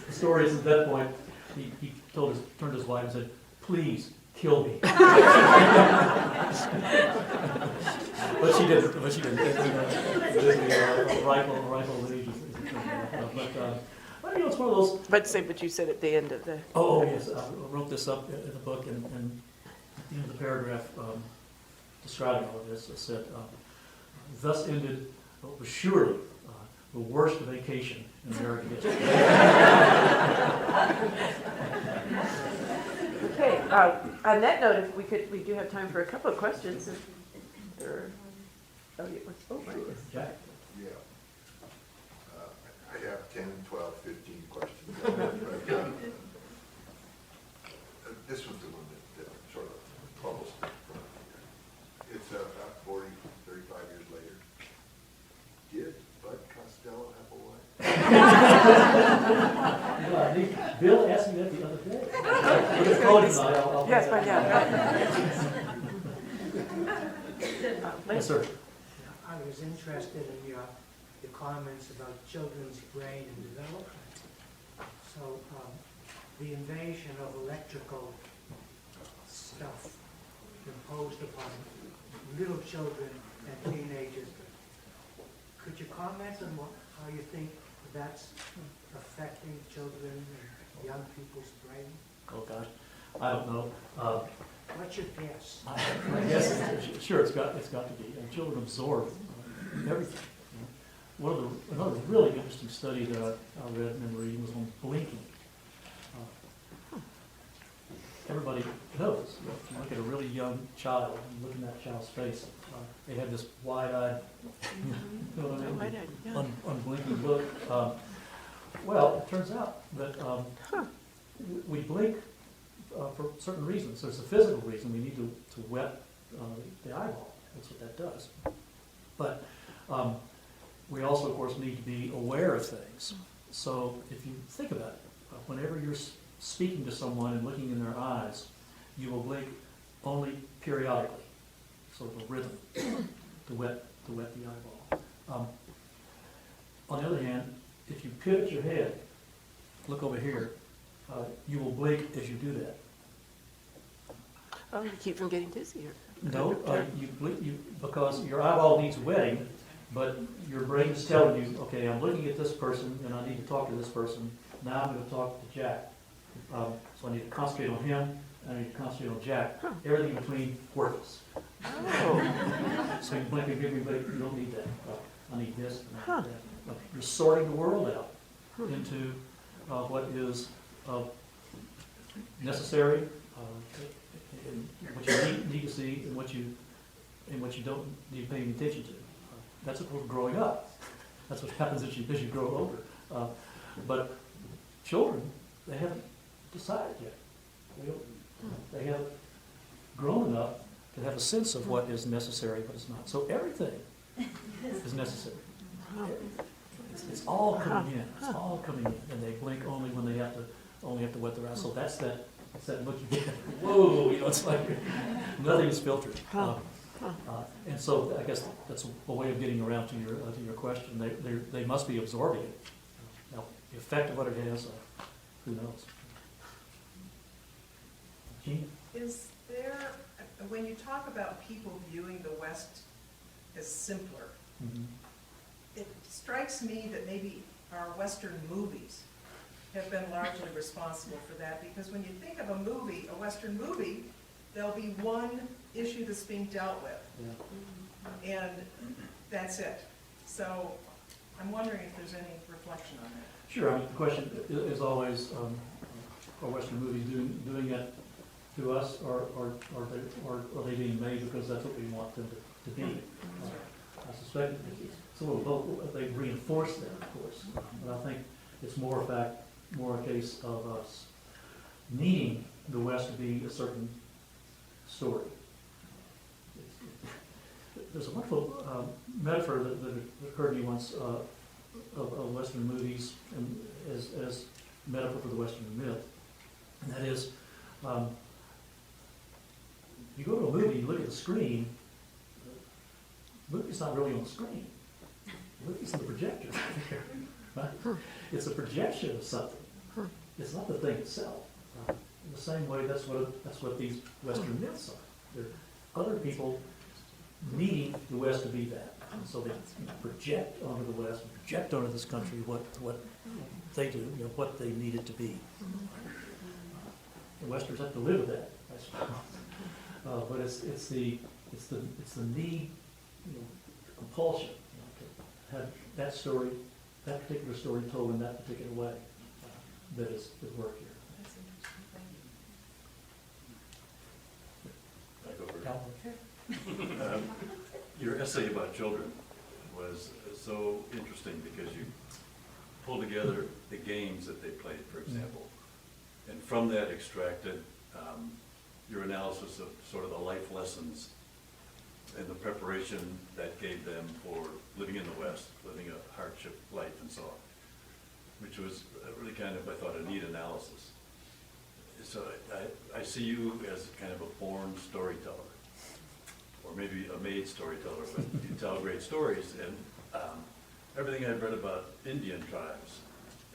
The story is, at that point, he turned to his wife and said, "Please, kill me." But she didn't. Rifle age is but it's one of those. But you said at the end of the. Oh yes, I wrote this up in the book, and at the end of the paragraph describing all of this, I said, "Thus ended what was surely the worst vacation in American history." Okay. On that note, if we do have time for a couple of questions. If there are, my goodness. Jack? Yeah. I have 10, 12, 15 questions. But, this was the one that sort of almost it's about 40, 35 years later. Did Bud Costello have a wife? I think Bill asked me that the other day. With the code tonight, I'll Yes, find but out. yeah. Yes, sir. I was interested in your comments about children's brain and development. So the invasion of electrical stuff imposed upon little children and teenagers. Could you comment on how you think that's affecting children and young people's brain? Oh, gosh, I don't know. What's your guess? I guess, sure, it's got to be. Children absorb everything. Another really interesting study that I read and read was on blinking. Everybody knows, if you look at a really young child, and look in that child's face, they have this wide-eyed, you know what I mean? Wide-eyed, yeah. Unblinking look. Well, it turns out that we blink for certain reasons. There's a physical reason. We need to wet the eyeball. That's what that does. But we also, of course, need to be aware of things. So if you think about it, whenever you're speaking to someone and looking in their eyes, you will blink only periodically, sort of a rhythm, to wet the eyeball. On the other hand, if you pivot your head, look over here, you will blink as you do that. Oh, you keep from getting dizzy. No, you blink because your eyeball needs wetting, but your brain is telling you, okay, I'm looking at this person and I need to talk to this person. Now I'm going to talk to Jack. So I need to concentrate on him, and I need to concentrate on Jack. Everything in between works. Oh. So you blink and give me, but you don't need that. I need this. And I need that. You're sorting the world out into what is necessary, and what you need to see, and what you don't need to pay any attention to. That's what we're growing up. That's what happens as you grow older. But children, they haven't decided yet. They haven't grown enough to have a sense of what is necessary, what is not. So everything is necessary. It's all coming in. It's all coming in, and they blink only when they have to wet their eyes. So that's that look you get. Whoa, it's like nothing is filtered. And so I guess that's a way of getting around to your question. They must be absorbing it. Now, the effect of what it has, who knows? Jean? Is there, when you talk about people viewing the West as simpler, it strikes me that maybe our Western movies have been largely responsible for that, because when you think of a Western movie, there'll be one issue that's being dealt with, and that's it. So I'm wondering if there's any reflection on that. Sure. I mean, the question is always, are Western movies doing it to us, or are they being made because that's what we want them to be? I suspect it's a little both. They reinforce that, of course, but I think it's more a case of us needing the West to be a certain story. There's a wonderful metaphor that occurred to me once of Western movies and as metaphor for the Western myth, and that is, you go to a movie, you look at the screen, the movie's not really on the screen. The movie's in the projector. Right? It's a projection of something. It's not the thing itself. In the same way, that's what these Western myths are. They're other people needing the West to be that. And so they project onto the West, project onto this country what they do, what they need it to be. The Westerns have to live with that, I suppose. But it's the need, compulsion, to have that story, that particular story told in that particular way, that is at work here. That's interesting. Thank you. I go first. Your essay about children was so interesting because you pulled together the games that they played, for example, and from that extracted your analysis of sort of the life lessons and the preparation that gave them for living in the West, living a hardship life and so on. which was really kind of, I thought, a neat analysis. So I see you as kind of a born storyteller, or maybe a made storyteller, but you tell great stories. And everything I've read about Indian tribes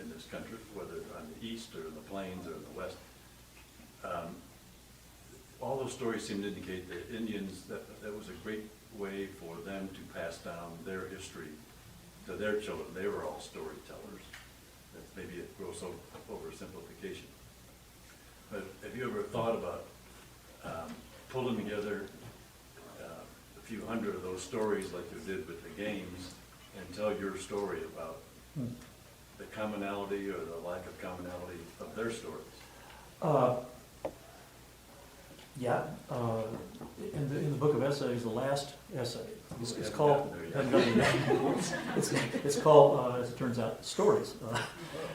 in this country, whether on the east or in the plains or in the west, all those stories seem to indicate that Indians, that was a great way for them to pass down their history to their children. They were all storytellers. That's maybe a gross oversimplification. But have you ever thought about pulling together a few hundred of those stories like you did with the games and tell your story about the commonality or the lack of commonality of their stories? Yeah, in the book of essays, the last essay, it's Yeah, called, there you go. it's called, as it turns out, Stories.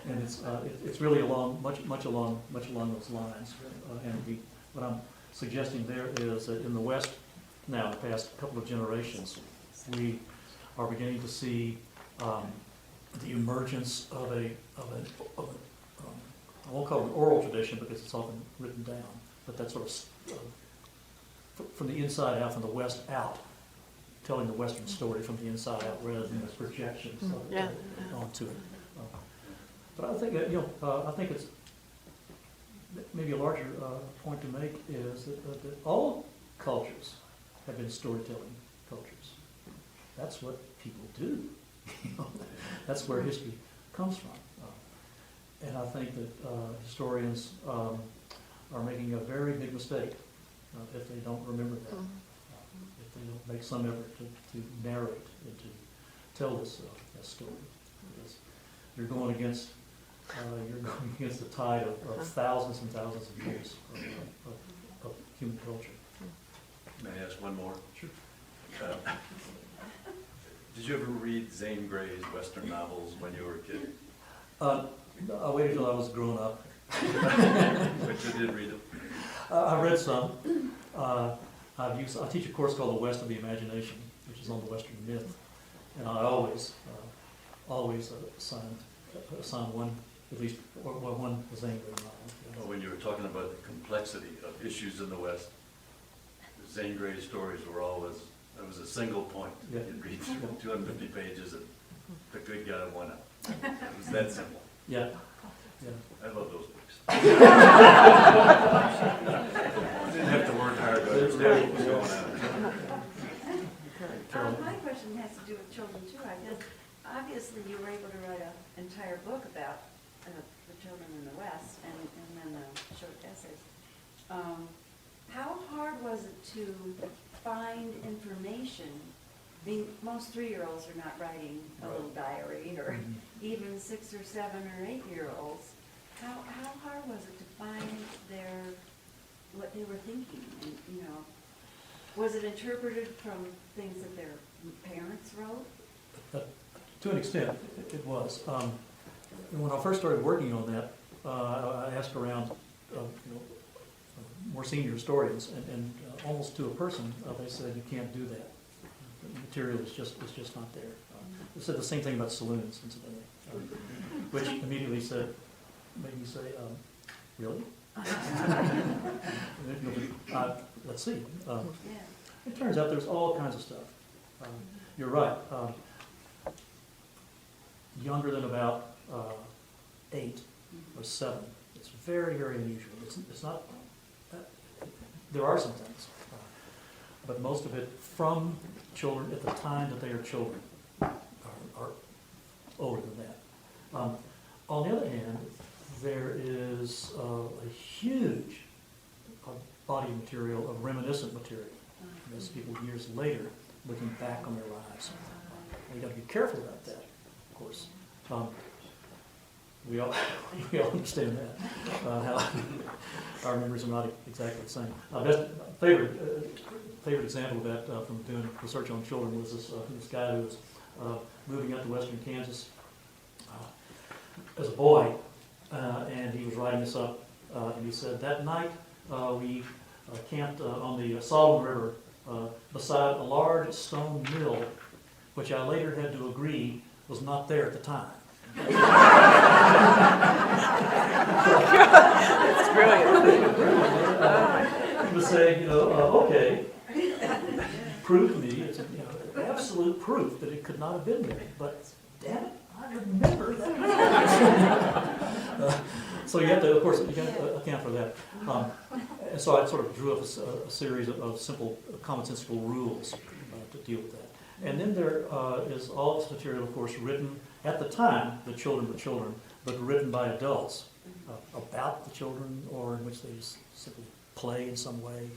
And it's really much along those lines. What I'm suggesting there is that in the West now, in the past couple of generations, we are beginning to see the emergence of I won't call it an oral tradition because it's often written down, but that sort of from the inside out, from the West out, telling the Western story from the inside out rather than the projections onto it. But I think I think it's maybe a larger point to make is that all cultures have been storytelling cultures. That's what people do. That's where history comes from. And I think that historians are making a very big mistake if they don't remember that, if they don't make some effort to narrate and to tell this story. Because you're going against the tide of thousands and thousands of years of human culture. May I ask one more? Sure. Did you ever read Zane Grey's Western novels when you were a kid? I waited till I was grown up. But you did read them? I read some. I teach a course called The West of the Imagination, which is on the Western myth, and I always assign one, at least one Zane Grey novel. Well, when you were talking about the complexity of issues in the West, Zane Grey's stories were always, it was a single point. Yeah. You'd read through 250 pages and the good guy won out. It was that simple. Yeah. I love those books. Didn't have to work hard to understand what was going on. My question has to do with children too, I guess. Obviously, you were able to write an entire book about the children in the West and then short essays. How hard was it to find information? I mean, most 3-year-olds are not writing a little diary, or even 6 or 7 or 8-year-olds. How hard was it to find what they were thinking? And, was it interpreted from things that their parents wrote? To an extent, it was. When I first started working on that, I asked around, more senior historians, and almost to a person, they said you can't do that. The material is just not there. They said the same thing about saloons, incidentally, which immediately made me say, really? Let's see. It turns out there's all kinds of stuff. You're right. Younger than about 8 or 7. It's very, very unusual. It's not. There are some things, but most of it from children at the time that they are children are older than that. On the other hand, there is a huge body of material, of reminiscent material. As people years later looking back on their lives. We've got to be careful about that, of course. We all understand that, how our memories are not exactly the same. Best favorite example of that from doing research on children was this guy who was moving up to western Kansas as a boy, and he was writing this up, and he said, that night we camped on the Solomon River beside a large stone mill, which I later had to agree was not there at the time. That's brilliant. He was saying, okay, prove to me, it's absolute proof that it could not have been there, but damn it, I remember that. So you have to, of course, you have to account for that. And so I sort of drew up a series of simple, commonsensical rules to deal with that. And then there is all this material, of course, written at the time, the children were children, but written by adults about the children, or in which they just simply play in some way.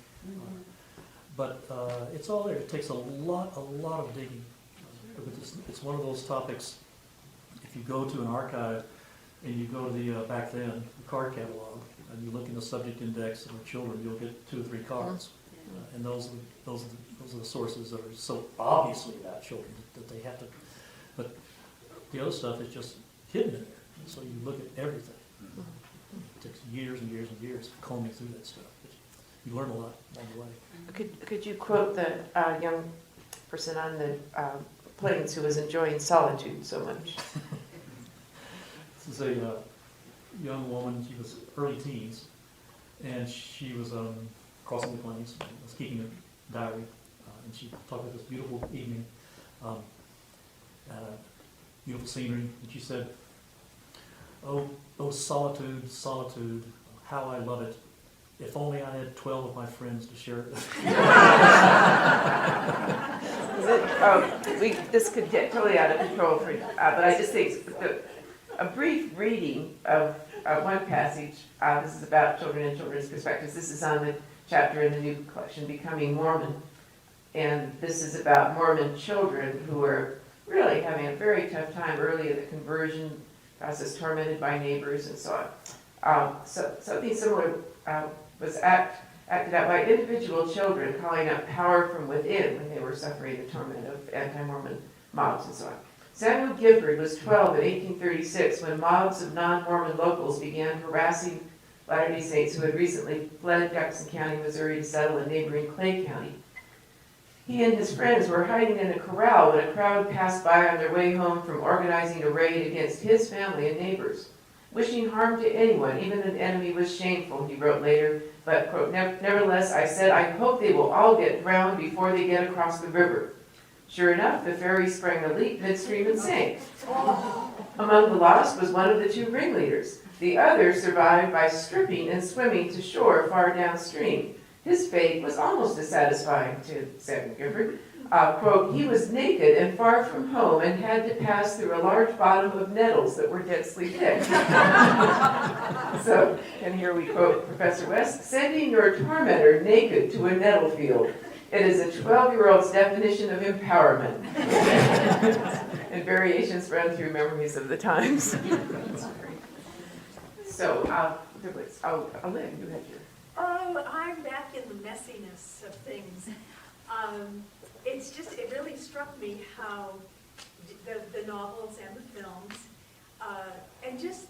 But it's all there. It takes a lot of digging. It's one of those topics, if you go to an archive and you go to the, back then, the card catalog, and you look in the subject index of the children, you'll get 2 or 3 cards. And those are the sources that are so obviously about children that they have to, but the other stuff is just hidden in there. And so you look at everything. It takes years and years and years combing through that stuff. But you learn a lot along the way. Could you quote the young person on the plains who was enjoying solitude so much? This is a young woman, she was early teens, and she was crossing the plains, was keeping a diary, and she talked about this beautiful evening, beautiful scenery, and she said, oh, solitude, solitude, how I love it. If only I had 12 of my friends to share it with. This could get totally out of control for, but I just think a brief reading of one passage. This is about children and children's perspectives. This is on the chapter in the new collection, Becoming Mormon, and this is about Mormon children who are really having a very tough time early in the conversion process, tormented by neighbors and so on. So something similar was acted out by individual children, calling out power from within when they were suffering the torment of anti-Mormon mobs and so on. Samuel Gifford was 12 in 1836 when mobs of non-Mormon locals began harassing Latter-day Saints who had recently fled Jackson County, Missouri to settle in neighboring Clay County. He and his friends were hiding in a corral when a crowd passed by on their way home from organizing a raid against his family and neighbors. Wishing harm to anyone, even an enemy, was shameful, he wrote later, but, quote, nevertheless, I said, I hope they will all get drowned before they get across the river. Sure enough, the ferry sprang a leak midstream and sank. Among the lost was one of the 2 ringleaders. The other survived by stripping and swimming to shore far downstream. His fate was almost as satisfying to Samuel Gifford. Quote, he was naked and far from home and had to pass through a large bottom of nettles that were densely thick. So, and here we quote Professor West, sending your tormentor naked to a nettle field. It is a 12-year-old's definition of empowerment. And variations run through memories of the times. So, Lynn, you had your... Oh, I'm back in the messiness of things. It really struck me how the novels and the films, and just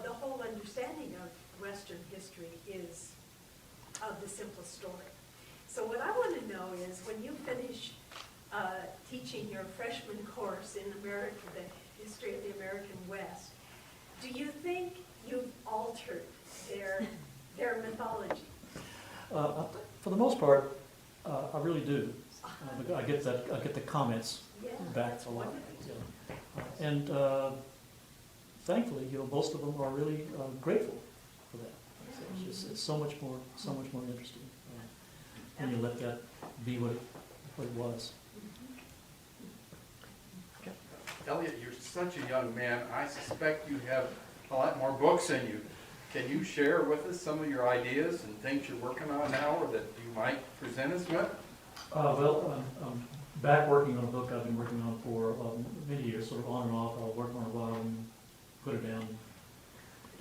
the whole understanding of Western history is of the simplest story. So what I want to know is, when you finish teaching your freshman course in America, the history of the American West, do you think you've altered their mythology? For the most part, I really do. I get the comments back a lot. Yeah. And thankfully, most of them are really grateful for that. So it's so much more interesting when you let that be what it was. Elliott, you're such a young man. I suspect you have a lot more books in you. Can you share with us some of your ideas and things you're working on now, or that you might present us with? I'm back working on a book I've been working on for many years, sort of on and off. I'll work on it a while and put it down,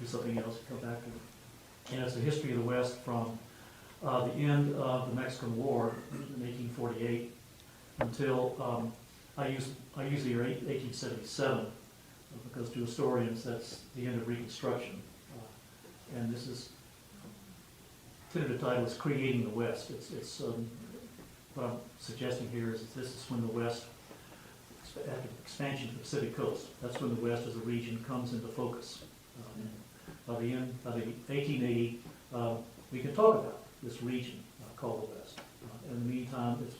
do something else, come back to it. And it's a history of the West from the end of the Mexican War in 1848 until I use the year 1877 because to historians that's the end of Reconstruction. And this is, tentative title is Creating the West. It's what I'm suggesting here is this is when the West expansion to the Pacific coast. That's when the West as a region comes into focus. And by the 1880, we can talk about this region called the West. In the meantime, it's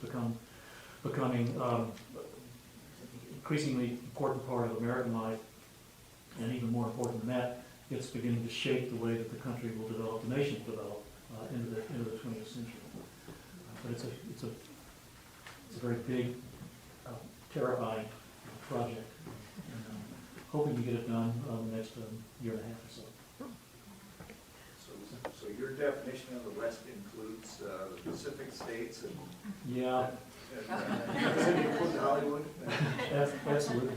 becoming increasingly important part of American life, and even more important than that, it's beginning to shape the way that the country will develop, the nation will develop into the 20th century. But it's a very big, terrifying project, and hoping to get it done the next year and a half or so. So your definition of the West includes the Pacific states and Yeah, does it include Hollywood? absolutely.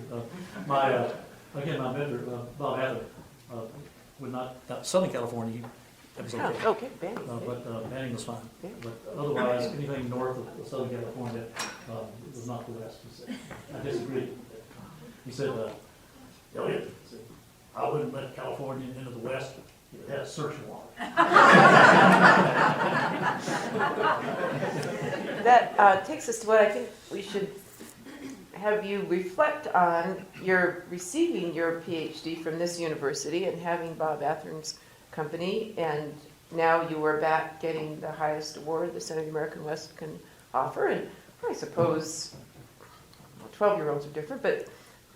My mentor, Bob Ather, would not, Southern California, that was okay. Oh, okay, Banning. But Banning was fine. Yeah. But otherwise, anything north of Southern California was not the West, he said. I disagreed. He said, Elliott, I wouldn't let California into the West if it had a search warrant. That takes us to what I think we should have you reflect on. You're receiving your PhD from this university and having Bob Athern's company, and now you are back getting the highest award the Center of the American West can offer. And I suppose 12-year-olds are different, but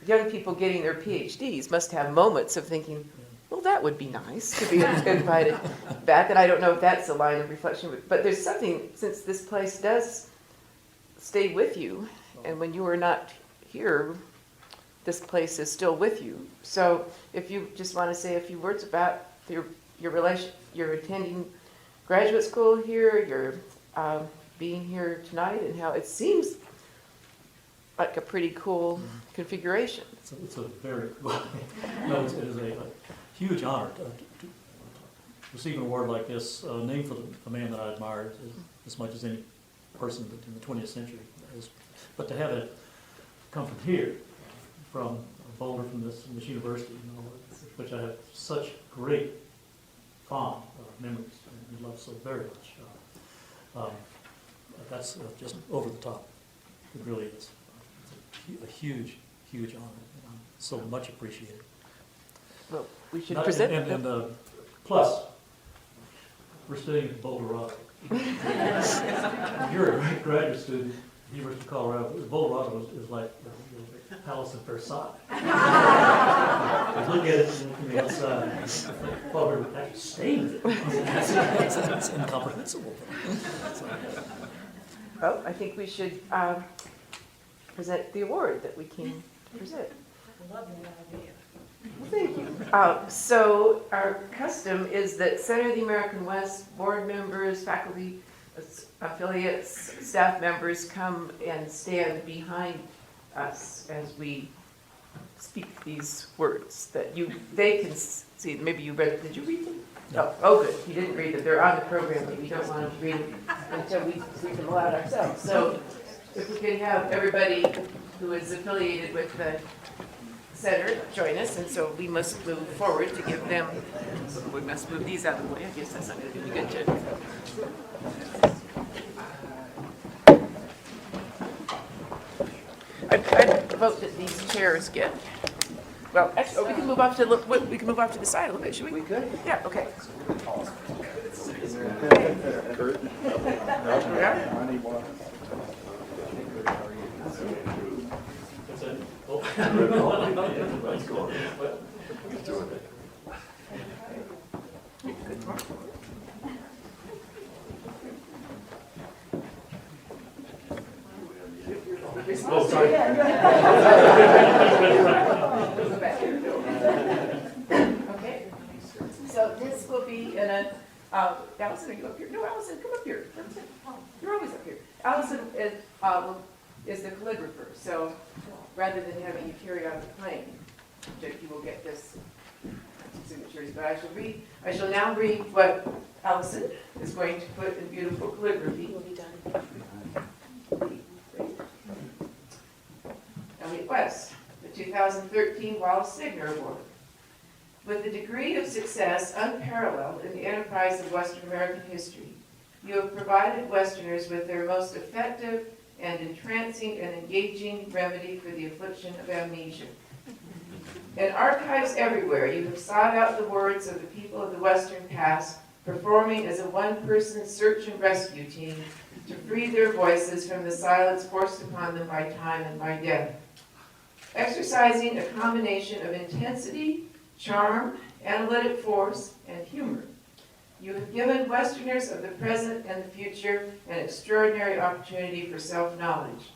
young people getting their PhDs must have moments of thinking, well, that would be nice to be invited back. And I don't know if that's a line of reflection, but there's something, since this place does stay with you, and when you are not here, this place is still with you. So if you just want to say a few words about your relation, you're attending graduate school here, you're being here tonight, and how it seems like a pretty cool configuration. It's a very, no, it is a huge honor to receive an award like this, named for a man that I admire as much as any person in the 20th century. But to have it come from here, from Boulder, from this university, which I have such great fond memories and love so very much. That's just over the top. It really is. It's a huge, huge honor. And I'm so much appreciated. Well, we should present. And plus, we're studying at Boulder. You're a graduate student, University of Colorado. Boulder is like the Palace of Versailles. You look at it from the outside, well, we're actually staying with it. It's incomprehensible. Well, I think we should present the award that we can present. Love that idea. Well, thank you. So our custom is that Center of the American West board members, faculty, affiliates, staff members come and stand behind us as we speak these words that they can see. Maybe you read. Did you read them? No. Oh, good. You didn't read them. They're on the program, but we don't want to read them until we read them aloud ourselves. So if we can have everybody who is affiliated with the center join us, and so we must move forward to give them. We must move these out of the way. I guess that's not going to be good to. I'd vote that these chairs get. Well, actually, we can move off to the side a little bit, should we? We could. Yeah. Okay. Oh, sorry. Okay. So this will be in a. Allison, are you up here? No, Allison, come up here. You're always up here. Allison is the calligrapher, so rather than having you carry on the plane, you will get this signatures. But I shall now read what Allison is going to put in beautiful calligraphy. Will be done. Elliott West, the 2013 Wallace Stegner Award. With a degree of success unparalleled in the enterprise of Western American history, you have provided Westerners with their most effective and entrancing and engaging remedy for the affliction of amnesia. In archives everywhere, you have sought out the words of the people of the Western past, performing as a one-person search and rescue team to free their voices from the silence forced upon them by time and by death. Exercising a combination of intensity, charm, analytic force, and humor, you have given Westerners of the present and the future an extraordinary opportunity for self-knowledge.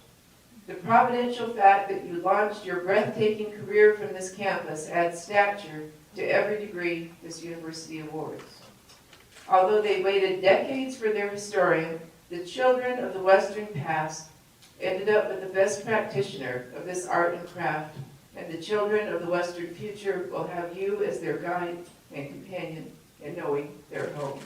The providential fact that you launched your breathtaking career from this campus adds stature to every degree this university awards. Although they waited decades for their historian, the children of the Western past ended up with the best practitioner of this art and craft, and the children of the Western future will have you as their guide and companion in knowing their home.